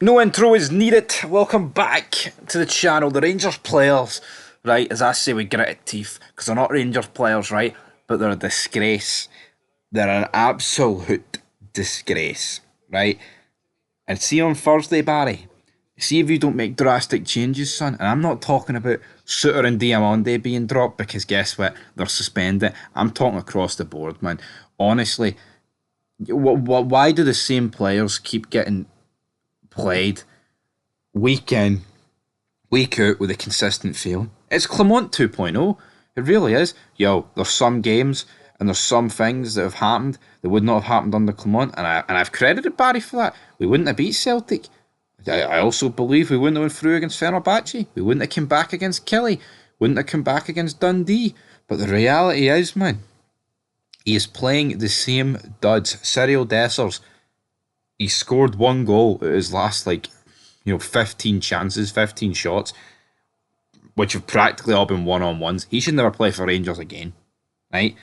No intro is needed. Welcome back to the channel. The Rangers players, right, as I say with gritted teeth, because they're not Rangers players, right, but they're a disgrace. They're an absolute disgrace, right? And see on Thursday, Barry, see if you don't make drastic changes, son. And I'm not talking about Suter and Diamande being dropped, because guess what? They're suspended. I'm talking across the board, man. Honestly, why do the same players keep getting played week in, week out with a consistent feeling? It's Clement 2.0. It really is. Yo, there's some games and there's some things that have happened that would not have happened under Clement, and I've credited Barry for that. We wouldn't have beat Celtic. I also believe we wouldn't have went through against Fenerbahce. We wouldn't have come back against Kelly. Wouldn't have come back against Dundee. But the reality is, man, he is playing the same duds. Cyril Dessers, he scored one goal at his last 15 chances, 15 shots, which have practically all been one-on-ones. He should never play for Rangers again, right?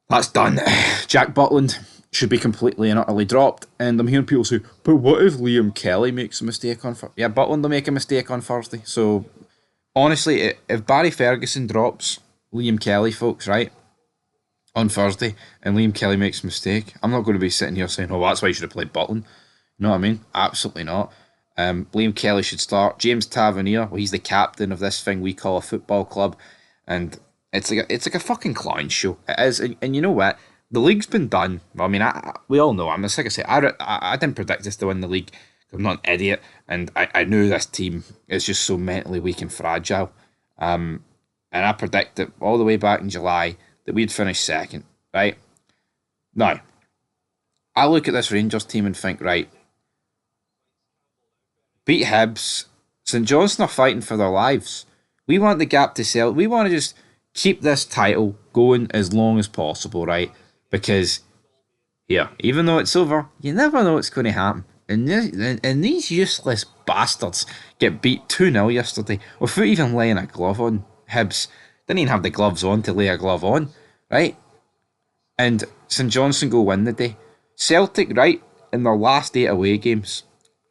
That's done. Jack Butland should be completely and utterly dropped. And I'm hearing people say, but what if Liam Kelly makes a mistake on Thursday? Yeah, Butland will make a mistake on Thursday. So, honestly, if Barry Ferguson drops Liam Kelly, folks, right, on Thursday, and Liam Kelly makes a mistake, I'm not going to be sitting here saying, oh, that's why you should have played Butland. You know what I mean? Absolutely not. Liam Kelly should start. James Tavernier, well, he's the captain of this thing we call a football club, and it's like a fucking clown show. It is, and you know what? The league's been done. I mean, we all know. I'm like I say, I didn't predict this to win the league. I'm not an idiot, and I knew this team is just so mentally weak and fragile. And I predicted all the way back in July that we'd finish second, right? Now, I look at this Rangers team and think, right, beat Hibs. St Johnstone are fighting for their lives. We want the gap to sell. We want to just keep this title going as long as possible, right? Because, yeah, even though it's over, you never know what's going to happen. And these useless bastards get beat 2-0 yesterday without even laying a glove on. Hibs didn't even have the gloves on to lay a glove on, right? And St Johnstone go win the day. Celtic, right, in their last 8 away games,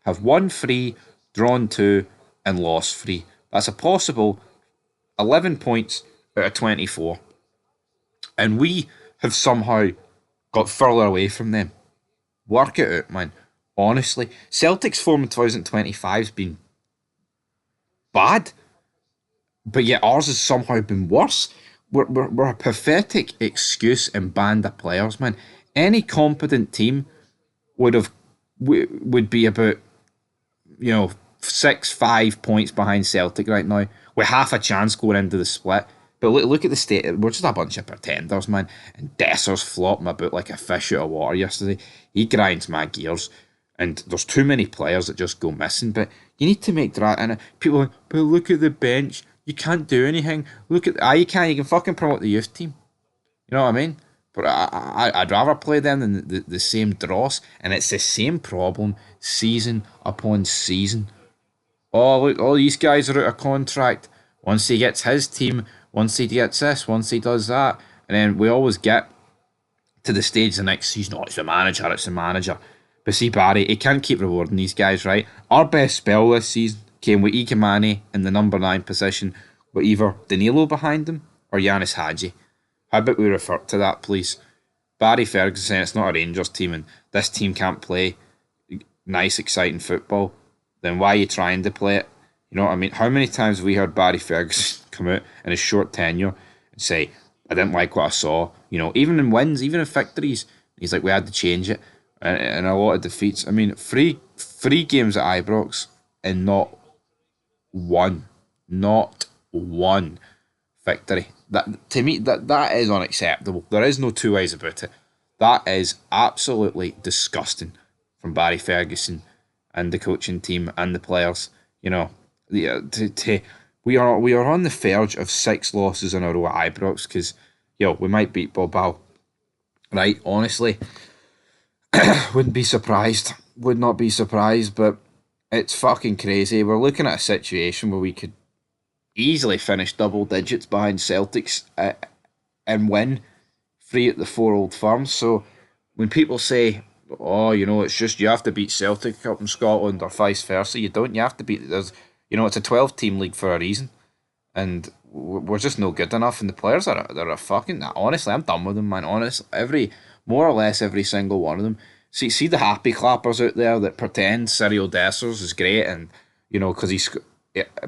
have won 3, drawn 2, and lost 3. That's a possible 11 points out of 24. And we have somehow got further away from them. Work it out, man. Honestly, Celtic's form in 2025 has been bad, but yet ours has somehow been worse. We're a pathetic excuse and band of players, man. Any competent team would be about 6-5 points behind Celtic right now, with half a chance going into the split. But look at the state. We're just a bunch of pretenders, man. And Desser's flopping about like a fish out of water yesterday. He grinds my gears. And there's too many players that just go missing. But you need to make that. And people are like, but look at the bench. You can't do anything. Look at you can. You can fucking promote the youth team. You know what I mean? But I'd rather play them than the same dross. And it's the same problem season upon season. Oh, look, all these guys are out of contract. Once he gets his team, once he gets this, once he does that. And then we always get to the stage the next season, oh, it's the manager, it's the manager. But see, Barry, he can't keep rewarding these guys, right? Our best spell this season came with Ike Mane in the number 9 position, with either Danilo behind him or Yanis Hadji. How about we refer to that, please? Barry Ferguson saying it's not a Rangers team and this team can't play nice, exciting football. Then why are you trying to play it? You know what I mean? How many times have we heard Barry Ferguson come out in his short tenure and say, I didn't like what I saw? You know, even in wins, even in victories, he's like, we had to change it. And a lot of defeats. I mean, three games at Ibrox and not one victory. That to me, that is unacceptable. There is no two ways about it. That is absolutely disgusting from Barry Ferguson and the coaching team and the players. You know, we are on the verge of 6 losses in a row at Ibrox because we might beat Bilbao. Right, honestly, wouldn't be surprised. Would not be surprised, but it's fucking crazy. We're looking at a situation where we could easily finish double digits behind Celtics and win 3 at the 4 Old Firms. So when people say, oh, it's just you have to beat Celtic up in Scotland or vice versa. You don't. You have to beat. It's a 12-team league for a reason, and we're just no good enough. And the players they're a fucking. Honestly, I'm done with them, man. Honest, more or less every single one of them. See the happy clappers out there that pretend Cyril Dessers is great, and because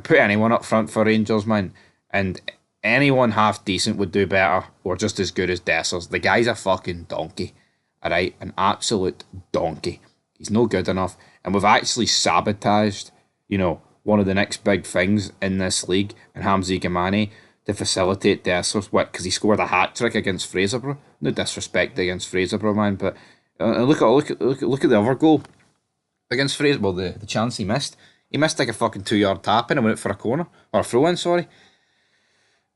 put anyone up front for Rangers, man, and anyone half decent would do better or just as good as Dessers. The guy's a fucking donkey, alright? An absolute donkey. He's no good enough. And we've actually sabotaged, one of the next big things in this league and Hamzy Gamani to facilitate Dessers because he scored a hat trick against Fraserburgh. No disrespect against Fraserburgh, man, but look at the other goal against Fraser. Well, the chance he missed. He missed like a fucking 2-yard tap in and went for a corner or a throw in. Sorry.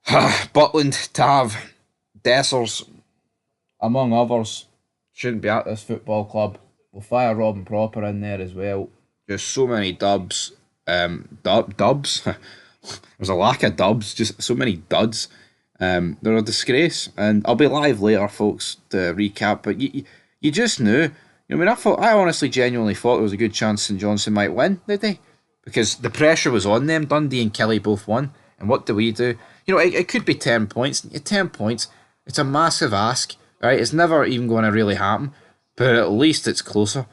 Butland, Tav, Dessers, among others, shouldn't be at this football club. We'll fire Robin Proper in there as well. Just so many dubs. Dubs. There's a lack of dubs. Just so many duds. They're a disgrace. And I'll be live later, folks, to recap. But you just knew. I honestly, genuinely thought there was a good chance St Johnstone might win, did they? Because the pressure was on them. Dundee and Kelly both won. And what do we do? It could be 10 points. 10 points, it's a massive ask, right? It's never even going to really happen. But at least it's closer.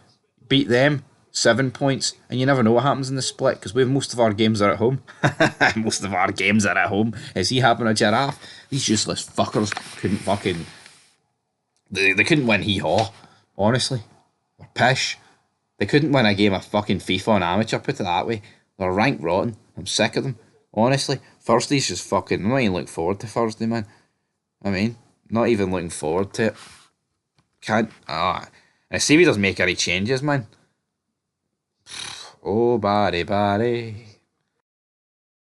Beat them, 7 points. And you never know what happens in the split because most of our games are at home. Most of our games are at home. Is he having a giraffe? These useless fuckers couldn't fucking... They couldn't win hee-haw, honestly. They're pish. They couldn't win a game of fucking FIFA on amateur, put it that way. They're ranked rotten. I'm sick of them. Honestly, Thursday's just fucking... I'm not even looking forward to Thursday, man. Not even looking forward to it. Can't... And see if he doesn't make any changes, man. Oh, body.